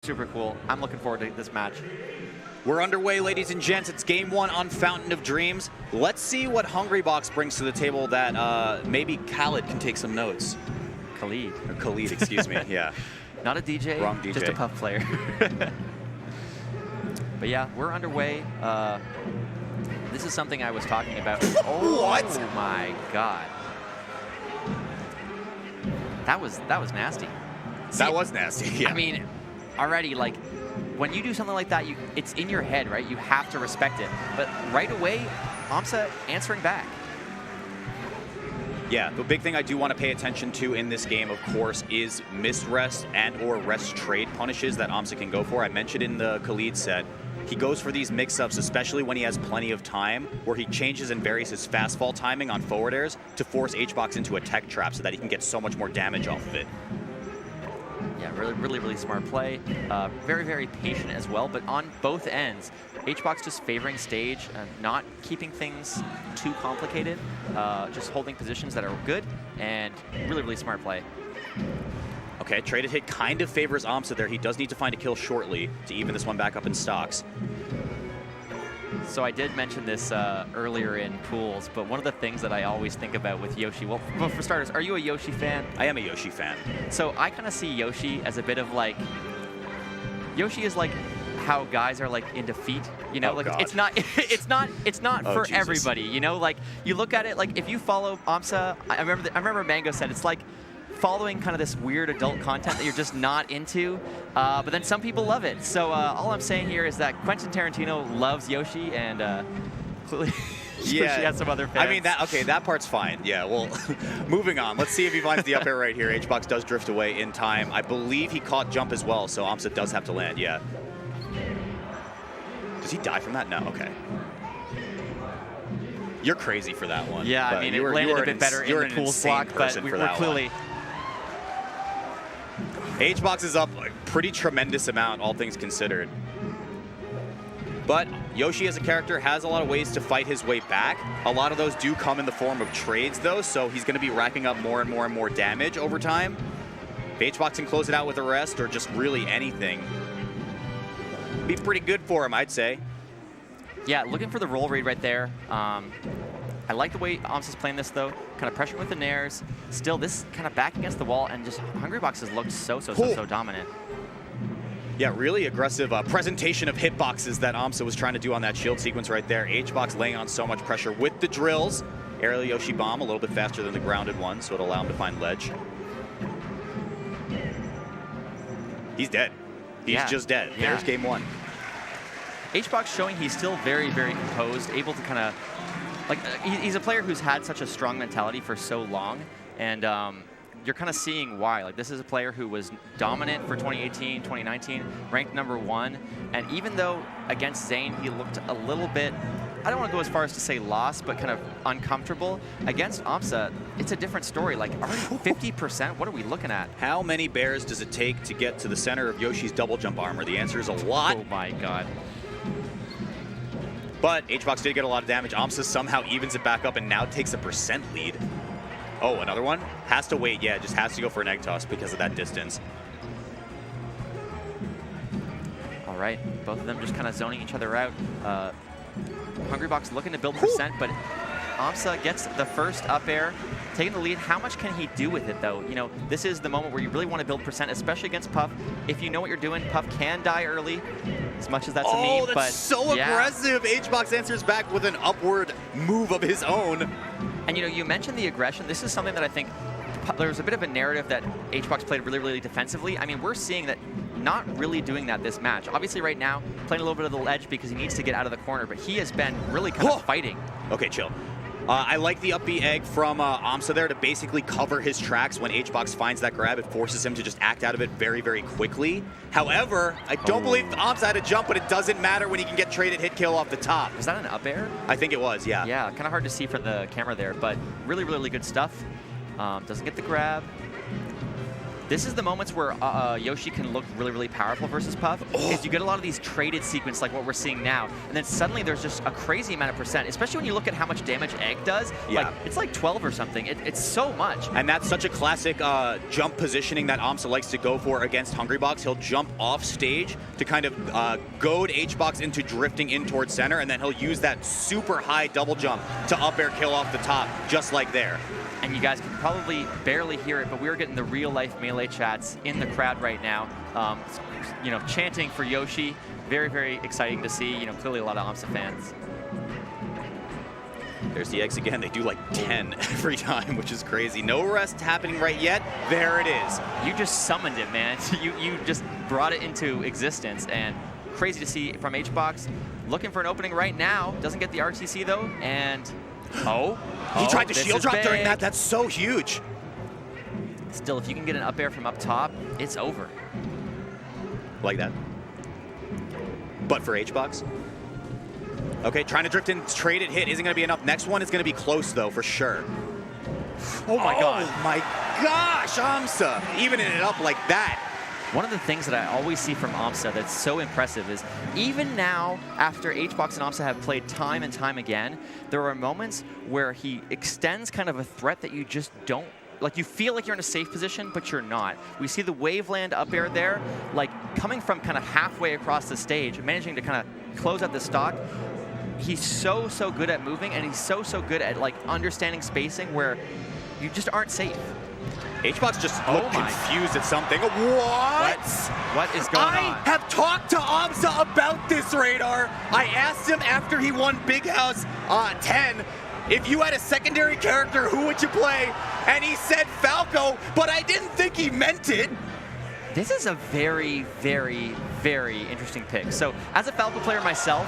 super cool. I'm looking forward to this match. We're underway, ladies and gents. It's game 1 on Fountain of Dreams. Let's see what Hungrbox brings to the table that maybe Khaled can take some notes. Khalid. Or Khalid, excuse me, yeah. Not a DJ, Wrong DJ. Just a puff player. But yeah, we're underway. This is something I was talking about. Oh, what? Oh my god. That was nasty. That was nasty, yeah. I mean, already, like, when you do something like that, it's in your head, right? You have to respect it. But right away, aMSa answering back. Yeah, the big thing I do want to pay attention to in this game, of course, is missed rest and or rest trade punishes that aMSa can go for. I mentioned in the Khalid set, he goes for these mix-ups, especially when he has plenty of time, where he changes and varies his fast fall timing on forward airs to force HBox into a tech trap so that he can get so much more damage off of it. Yeah, really smart play. Very, very patient as well, but on both ends, HBox just favoring stage, not keeping things too complicated, just holding positions that are good, and really smart play. Okay, traded hit kind of favors aMSa there. He does need to find a kill shortly to even this one back up in stocks. So I did mention this earlier in pools, but one of the things that I always think about with Yoshi, well, for starters, are you a Yoshi fan? I am a Yoshi fan. So I kind of see Yoshi as a bit of like, Yoshi is like how guys are like into feet, you know, Oh, like God. it's not Oh, for Jesus. everybody, you know, like you look at it, like if you follow aMSa, I remember Mango said it's like following kind of this weird adult content that you're just not into, but then some people love it. So all I'm saying here is that Quentin Tarantino loves Yoshi, and clearly Yoshi has some other fans. I mean, that part's fine. Yeah, well, moving on. Let's see if he finds the up air right here. HBox does drift away in time. I believe he caught jump as well, so aMSa does have to land, yeah. Does he die from that? No, okay. You're crazy for that one. Yeah, I mean, it landed a bit better in the pools block, but we're clearly... HBox is up a pretty tremendous amount, all things considered. But Yoshi as a character has a lot of ways to fight his way back. A lot of those do come in the form of trades, though, so he's going to be racking up more and more damage over time. If HBox can close it out with a rest or just really anything, be pretty good for him, I'd say. Yeah, looking for the roll read right there. I like the way aMSa's playing this, though. Kind of pressuring with the nairs. Still, this kind of back against the wall, and just Hungrbox has looked so dominant. Yeah, really aggressive presentation of hitboxes that aMSa was trying to do on that shield sequence right there. HBox laying on so much pressure with the drills. Aerial Yoshi bomb a little bit faster than the grounded one, so it'll allow him to find ledge. He's dead. He's just dead. Yeah. There's game 1. HBox showing he's still very composed, able to kind of, like, he's a player who's had such a strong mentality for so long, and you're kind of seeing why. Like, this is a player who was dominant for 2018, 2019, ranked #1, and even though against Zane he looked a little bit, I don't want to go as far as to say lost, but kind of uncomfortable, against aMSa, it's a different story. Like, already 50%, what are we looking at? How many bears does it take to get to the center of Yoshi's double jump armor? The answer is a lot. Oh my god. But HBox did get a lot of damage. aMSa somehow evens it back up and now takes a % lead. Oh, another one? Has to wait, yeah, just has to go for an egg toss because of that distance. All right, both of them just kind of zoning each other out. Hungrbox looking to build %, but aMSa gets the first up air, taking the lead. How much can he do with it, though? You know, this is the moment where you really want to build %, especially against Puff. If you know what you're doing, Puff can die early, as much as that's a meme. Oh, that's but so aggressive. HBox answers back with an upward move of his own. And, you know, you mentioned the aggression. This is something that I think there's a bit of a narrative that HBox played really defensively. I mean, we're seeing that not really doing that this match. Obviously, right now, playing a little bit of the ledge because he needs to get out of the corner, but he has been really kind of fighting. Okay, chill. I like the up B egg from aMSa there to basically cover his tracks when HBox finds that grab. It forces him to just act out of it very quickly. However, I don't believe aMSa had to jump, but it doesn't matter when he can get traded hit kill off the top. Was that an up air? I think it was, yeah. Yeah, kind of hard to see for the camera there, but really good stuff. Doesn't get the grab. this is the moments where Yoshi can look really, really powerful versus Puff, because you get a lot of these traded sequence like what we're seeing now, and then suddenly there's just a crazy amount of percent, especially when you look at how much damage Egg does. Yeah. Like, it's like 12 or something. It's so much. And that's such a classic jump positioning that aMSa likes to go for against Hungrbox. He'll jump off stage to kind of goad HBox into drifting in towards center, and then he'll use that super high double jump to up air kill off the top, just like there. And you guys can probably barely hear it, but we're getting the real-life Melee chats in the crowd right now, you know, chanting for Yoshi. Very, very exciting to see. You know, clearly a lot of aMSa fans. There's the eggs again. They do like 10 every time, which is crazy. No rest happening right yet. There it is. You just summoned it, man. You just brought it into existence, and crazy to see from HBox. Looking for an opening right now. Doesn't get the RTC though, and he tried to shield drop during that. That's so huge. Still, if you can get an up air from up top, it's over. Like that. But for HBox. Okay, trying to drift in, trade it, hit isn't going to be enough. Next one is going to be close though, for sure. Oh my god. Oh my gosh, aMSa evening it up like that. One of the things that I always see from aMSa that's so impressive is even now, after HBox and aMSa have played time and time again, there are moments where he extends kind of a threat that you just don't, like you feel like you're in a safe position, but you're not. We see the Waveland up air there, like coming from kind of halfway across the stage, managing to kind of close out the stock. He's so good at moving, and he's so good at like understanding spacing where you just aren't safe. HBox just looked confused at something. What is going on? I have talked to aMSa about this, Radar. I asked him after he won Big House 10, if you had a secondary character, who would you play? And he said Falco, but I didn't think he meant it. This is a very interesting pick. So as a Falco player myself,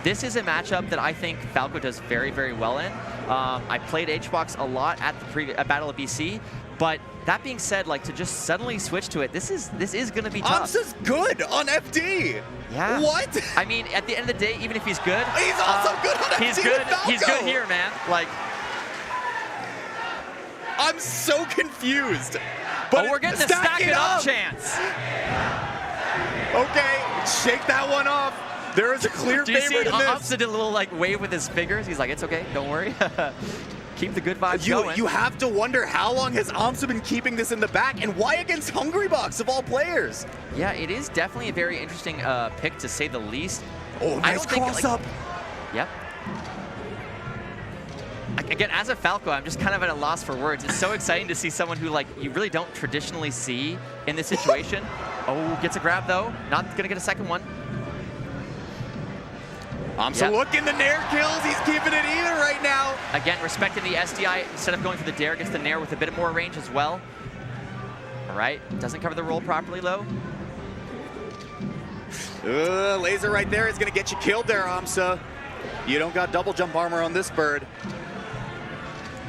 this is a matchup that I think Falco does very well in. I played HBox a lot at the Battle of BC, but that being said, like to just suddenly switch to it, this is going to be tough. aMSa's good on FD. Yeah. What? I mean, at the end of the day, even if he's good, he's also good on FD. He's good. With Falco. He's good here, man. Like, I'm so confused. But we're getting the stack it up chance. Okay, shake that one off. There is a clear favorite in this. aMSa did a little like wave with his fingers. He's like, it's okay, don't worry. Keep the good vibes going. You have to wonder how long has aMSa been keeping this in the back, and why against Hungrbox of all players? Yeah, it is definitely a very interesting pick to say the least. Oh, nice cross up. Yep. Again, as a Falco, I'm just kind of at a loss for words. It's so exciting to see someone who like you really don't traditionally see in this situation. Gets a grab though. Not gonna get a second one. aMSa looking the nair kills. He's keeping it even right now. Again, respecting the SDI. Instead of going for the dare, gets the nair with a bit more range as well. All right, doesn't cover the roll properly though. Laser right there is gonna get you killed there, aMSa. You don't got double jump armor on this bird.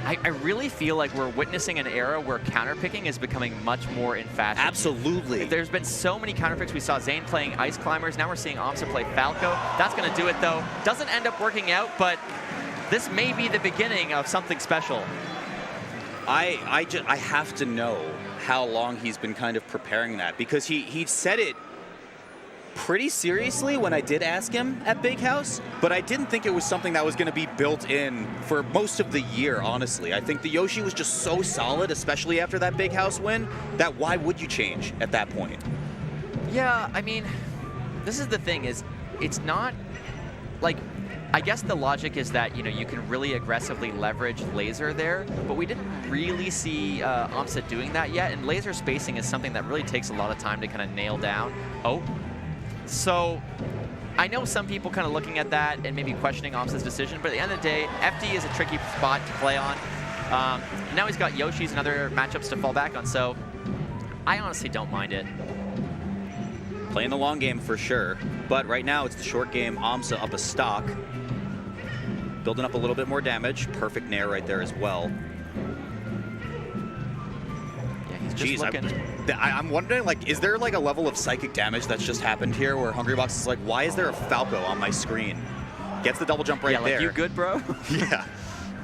I really feel like we're witnessing an era where counterpicking is becoming much more in fashion. Absolutely. There's been so many counterpicks. We saw Zane playing Ice Climbers. Now we're seeing aMSa play Falco. That's going to do it, though. Doesn't end up working out, but this may be the beginning of something special. I have to know how long he's been kind of preparing that, because he said it pretty seriously when I did ask him at Big House, but I didn't think it was something that was going to be built in for most of the year, honestly. I think the Yoshi was just so solid, especially after that Big House win, that why would you change at that point? Yeah, I mean, this is the thing, is it's not, like, I guess the logic is that, you know, you can really aggressively leverage laser there, but we didn't really see aMSa doing that yet, and laser spacing is something that really takes a lot of time to kind of nail down. So I know some people kind of looking at that and maybe questioning aMSa's decision, but at the end of the day, FD is a tricky spot to play on. Now he's got Yoshi's and other matchups to fall back on, so I honestly don't mind it. Playing the long game for sure, but right now it's the short game. aMSa up a stock, building up a little bit more damage. Perfect nair right there as well. Yeah, he's just looking. I'm wondering, like, is there like a level of psychic damage that's just happened here where Hungrbox is like, why is there a Falco on my screen? Gets the double jump right there. Yeah, like, you good, bro? Yeah.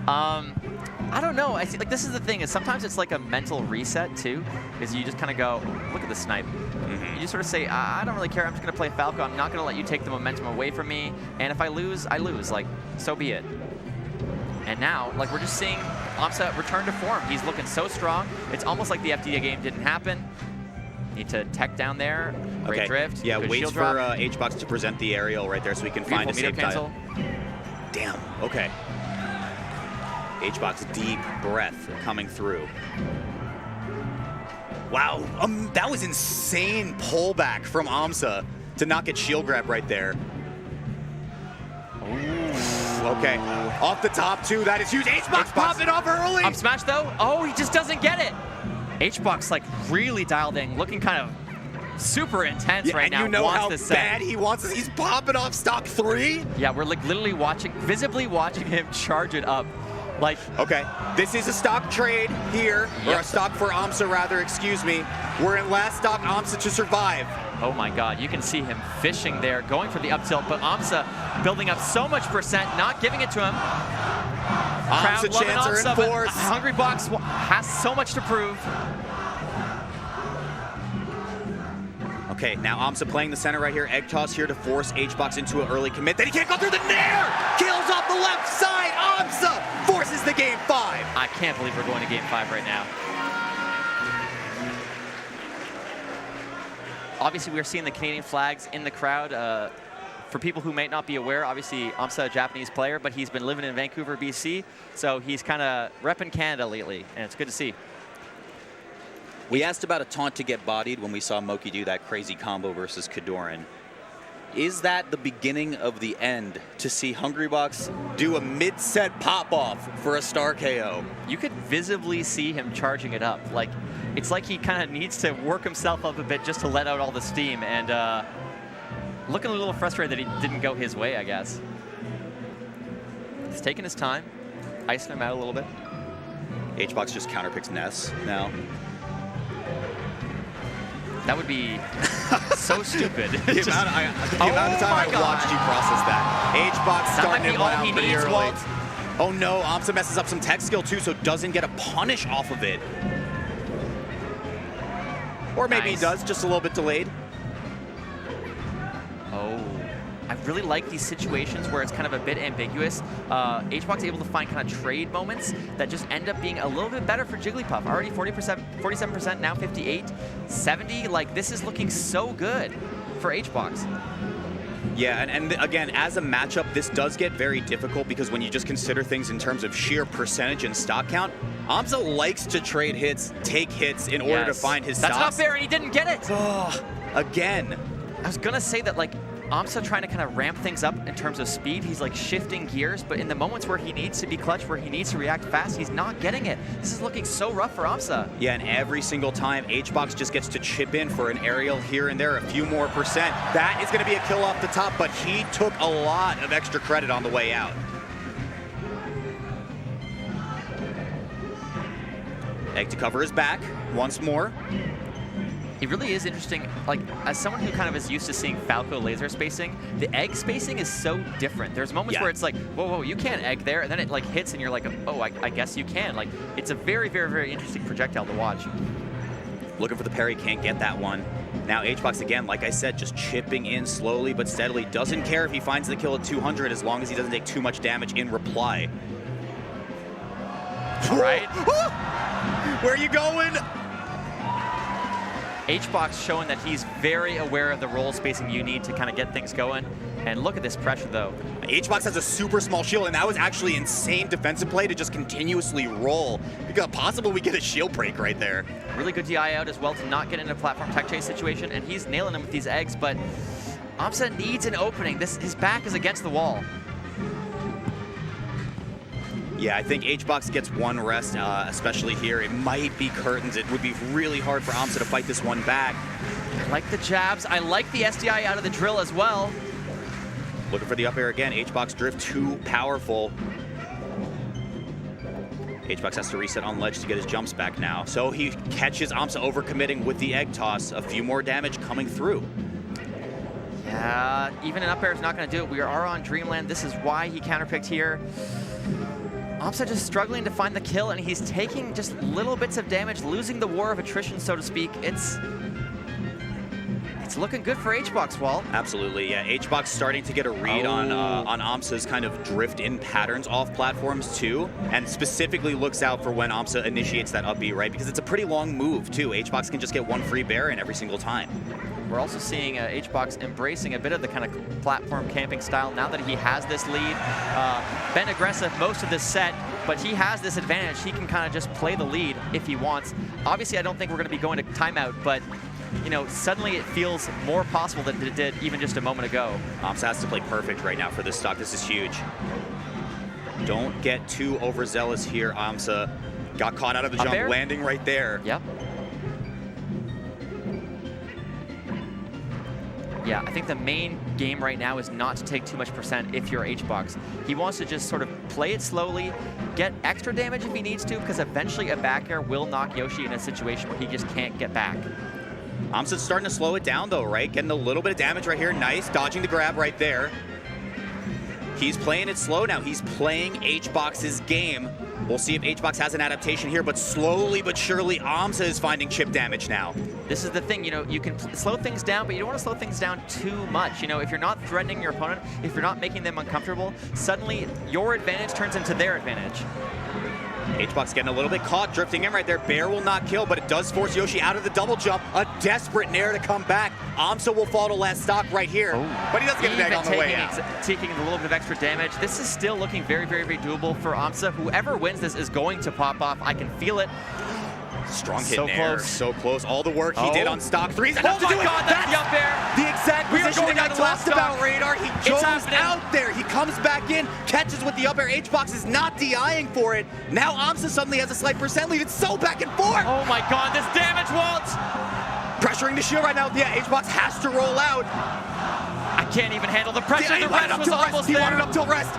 I don't know. I see, like, this is the thing, is sometimes it's like a mental reset too, is you just kind of go, look at the snipe. You just sort of say, I don't really care. I'm just going to play Falco. I'm not going to let you take the momentum away from me. And if I lose, I lose. Like, so be it. And now, like, we're just seeing aMSa return to form. He's looking so strong. It's almost like the FDA game didn't happen. Need to tech down there. Great drift. Yeah, good waits shield for drop. HBox to present the aerial right there so we can find a safe cancel. Damn, okay. HBox deep breath coming through. Wow, that was insane pullback from aMSa to not get shield grab right there. Ooh, okay, off the top too, that is huge. HBox popping off early. Up smash though, oh, he just doesn't get it. HBox like really dialed in, looking kind of super intense right now. And you know how this bad he wants this. He's popping off stock 3. Yeah, we're like literally visibly watching him charge it up. Like, okay, this is a stock trade here, or a stock for aMSa rather, excuse me. We're in last stock aMSa to survive. Oh my God, you can see him fishing there, going for the up tilt, but aMSa building up so much percent, not giving it to him. aMSa chants are in force. Hungrbox has so much to prove. Okay, now aMSa playing the center right here. Egg toss here to force HBox into an early commit. Then he can't go through the nair! Kills off the left side. aMSa forces the game 5. I can't believe we're going to game 5 right now. Obviously, we're seeing the Canadian flags in the crowd. For people who might not be aware, obviously, aMSa a Japanese player, but he's been living in Vancouver, BC. So he's kind of repping Canada lately, and it's good to see. We asked about a taunt to get bodied when we saw Moki do that crazy combo versus Kadoran. Is that the beginning of the end to see Hungrbox do a mid-set pop-off for a star KO? You could visibly see him charging it up. Like, it's like he kind of needs to work himself up a bit just to let out all the steam, and looking a little frustrated that he didn't go his way, I guess. He's taking his time, icing him out a little bit. HBox just counterpicks Ness now. That would be so stupid. the amount of time I watched you process that. HBox starting it out pretty early. Walt. Oh no, aMSa messes up some tech skill too, so doesn't get a punish off of it. Or maybe he does, just a little bit delayed. Oh, I really like these situations where it's kind of a bit ambiguous. HBox able to find kind of trade moments that just end up being a little bit better for Jigglypuff. Already 47%, now 58, 70. Like, this is looking so good for HBox. Yeah, and again, as a matchup, this does get very difficult because when you just consider things in terms of sheer percentage and stock count, aMSa likes to trade hits, take hits in order to find his stocks. That's not fair, and he didn't get it. Oh, again. I was gonna say that, like, aMSa trying to kind of ramp things up in terms of speed. He's like shifting gears, but in the moments where he needs to be clutch, where he needs to react fast, he's not getting it. This is looking so rough for aMSa. Yeah, and every single time, HBox just gets to chip in for an aerial here and there, a few more percent. That is going to be a kill off the top, but he took a lot of extra credit on the way out. Egg to cover his back once more. It really is interesting, like, as someone who kind of is used to seeing Falco laser spacing, the egg spacing is so different. There's moments where it's like, whoa, whoa, you can't egg there, and then it like hits and you're like, oh, I guess you can. Like, it's a very, very, very interesting projectile to watch. Looking for the parry, can't get that one. Now HBox again, like I said, just chipping in slowly but steadily. Doesn't care if he finds the kill at 200 as long as he doesn't take too much damage in reply. All right. Where are you going? HBox showing that he's very aware of the roll spacing you need to kind of get things going. And look at this pressure, though. HBox has a super small shield, and that was actually insane defensive play to just continuously roll. Because possible we get a shield break right there. Really good DI out as well to not get into a platform tech chase situation, and he's nailing him with these eggs, but aMSa needs an opening. His back is against the wall. Yeah, I think HBox gets one rest, especially here. It might be curtains. It would be really hard for aMSa to fight this one back. I like the jabs. I like the SDI out of the drill as well. Looking for the up air again. HBox drift too powerful. HBox has to reset on ledge to get his jumps back now. So he catches aMSa overcommitting with the egg toss. A few more damage coming through. Yeah, even an up air is not going to do it. We are on Dreamland. This is why he counterpicked here. aMSa just struggling to find the kill, and he's taking just little bits of damage, losing the war of attrition, so to speak. It's looking good for HBox, Walt. Absolutely, yeah. HBox starting to get a read on aMSa's kind of drift-in patterns off platforms too, and specifically looks out for when aMSa initiates that up B, right? Because it's a pretty long move too. HBox can just get one free Baron every single time. We're also seeing HBox embracing a bit of the kind of platform camping style now that he has this lead. Been aggressive most of this set, but he has this advantage. He can kind of just play the lead if he wants. Obviously, I don't think we're going to be going to timeout, but you know, suddenly it feels more possible than it did even just a moment ago. aMSa has to play perfect right now for this stock. This is huge. Don't get too overzealous here, aMSa. Got caught out of the jump, landing right there. Yep. Yeah, I think the main game right now is not to take too much percent if you're HBox. He wants to just sort of play it slowly, get extra damage if he needs to, because eventually a back air will knock Yoshi in a situation where he just can't get back. aMSa's starting to slow it down though, right? Getting a little bit of damage right here. Nice, dodging the grab right there. He's playing it slow now. He's playing HBox's game. We'll see if HBox has an adaptation here, but slowly but surely aMSa is finding chip damage now. This is the thing, you know, you can slow things down, but you don't want to slow things down too much. You know, if you're not threatening your opponent, if you're not making them uncomfortable, suddenly your advantage turns into their advantage. HBox getting a little bit caught, drifting in right there. Bear will not kill, but it does force Yoshi out of the double jump. A desperate Nair to come back. aMSa will fall to last stock right here, but he does get a neg on the way out. Taking a little bit of extra damage. This is still looking very, very, very doable for aMSa. Whoever wins this is going to pop off. I can feel it. Strong hit Nair, so close. All the work he did on stock 3's enough to do it. That's the up air. The exact positioning I talked about, Radar. He goes out there. He comes back in, catches with the up air. HBox is not DIing for it. Now aMSa suddenly has a slight percent lead. It's so back and forth. Oh my God, this damage, Walt. Pressuring the shield right now. Yeah, HBox has to roll out. I can't even handle the pressure. The rest was almost there. He wanted up till rest.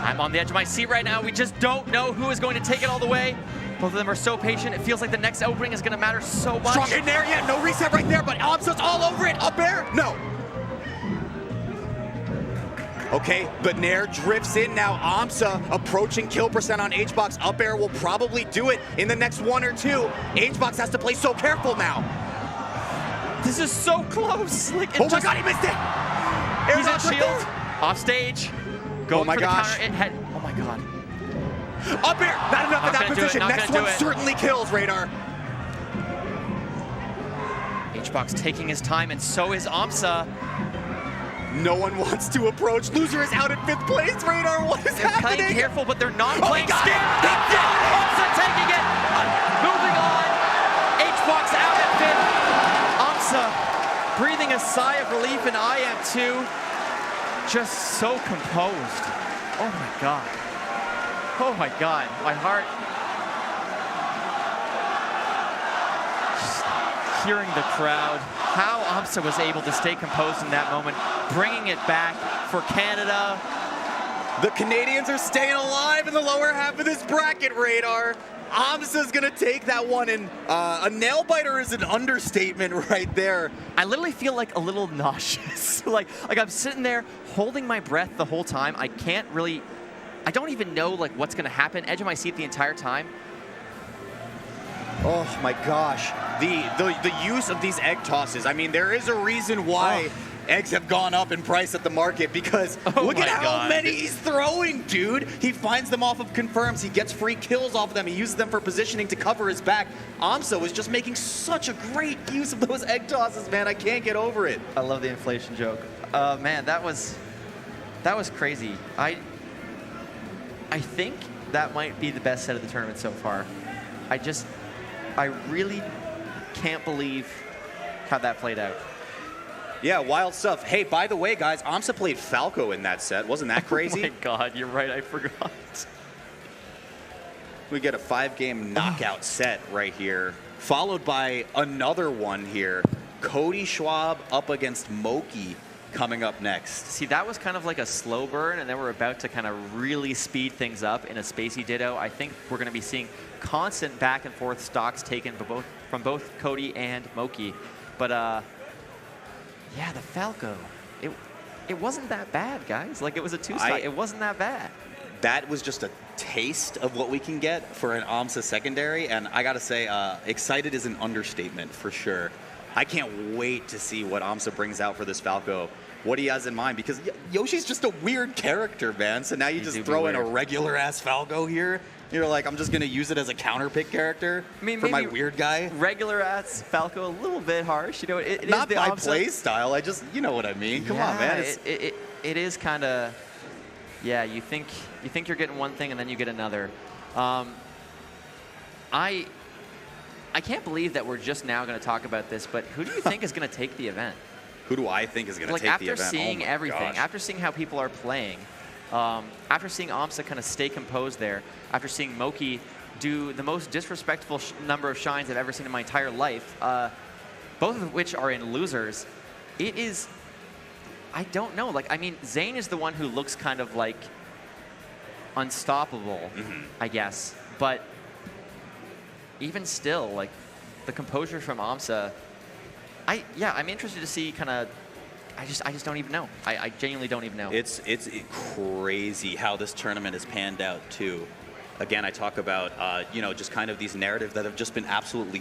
I'm on the edge of my seat right now. We just don't know who is going to take it all the way. Both of them are so patient. It feels like the next opening is going to matter so much. Strong in there, yeah, no reset right there, but aMSa's all over it. Up air, no. Okay, but Nair drifts in now. aMSa approaching kill percent on HBox. Up air will probably do it in the next 1 or 2. HBox has to play so careful now. This is so close. Like, oh my God, he missed it. He's on shield, off stage. Going for the counter. Oh my God. Up air, not enough in that position. Next one certainly kills, Radar. HBox taking his time, and so is aMSa. No one wants to approach. Loser is out in 5th place, Radar. What is happening? They're playing careful, but they're not playing scared. aMSa taking it. Moving on. HBox out at 5th. aMSa breathing a sigh of relief, and I am too. Just so composed. Oh my God. Oh my God, my heart. Just hearing the crowd. How aMSa was able to stay composed in that moment, bringing it back for Canada. The Canadians are staying alive in the lower half of this bracket, Radar. aMSa's gonna take that one, and a nail biter is an understatement right there. I literally feel like a little nauseous. like I'm sitting there holding my breath the whole time. I don't even know like what's gonna happen. Edge of my seat the entire time. Oh my gosh, the use of these egg tosses. I mean, there is a reason why eggs have gone up in price at the market, because look at how many he's throwing, dude. He finds them off of confirms. He gets free kills off of them. He uses them for positioning to cover his back. aMSa was just making such a great use of those egg tosses, man. I can't get over it. I love the inflation joke. Man, that was crazy. I think that might be the best set of the tournament so far. I really can't believe how that played out. Yeah, wild stuff. Hey, by the way, guys, aMSa played Falco in that set. Wasn't that crazy? Oh my God, you're right, I forgot. We get a 5-game knockout set right here, followed by another one here. Cody Schwab up against Moki coming up next. See, that was kind of like a slow burn, and then we're about to kind of really speed things up in a spacey ditto. I think we're going to be seeing constant back and forth stocks taken from both Cody and Moki. But yeah, the Falco, it wasn't that bad, guys. Like, it was a 2-stock. It wasn't that bad. that was just a taste of what we can get for an aMSa secondary, and I gotta say, excited is an understatement for sure. I can't wait to see what aMSa brings out for this Falco, what he has in mind, because Yoshi's just a weird character, man. So now you just throw in a regular-ass Falco here. You're like, I'm just going to use it as a counter-pick character for my weird guy. Regular-ass Falco, a little bit harsh. You know, it Not is the my aMSa play style. I just, you know what I mean. Come on, man. It is kind of, yeah. You think you're getting one thing and then you get another. I can't believe that we're just now going to talk about this, but who do you think is going to take the event? Who do I think is going to take the event? After seeing everything, after seeing how people are playing, after seeing aMSa kind of stay composed there, after seeing Moki do the most disrespectful number of shines I've ever seen in my entire life, both of which are in losers, it is, I don't know. Like, I mean, Zane is the one who looks kind of like unstoppable, I guess. But even still, like, the composure from aMSa, I'm interested to see kind of. I just don't even know. I genuinely don't even know. It's crazy how this tournament has panned out too. Again, I talk about you know, just kind of these narratives that have just been absolutely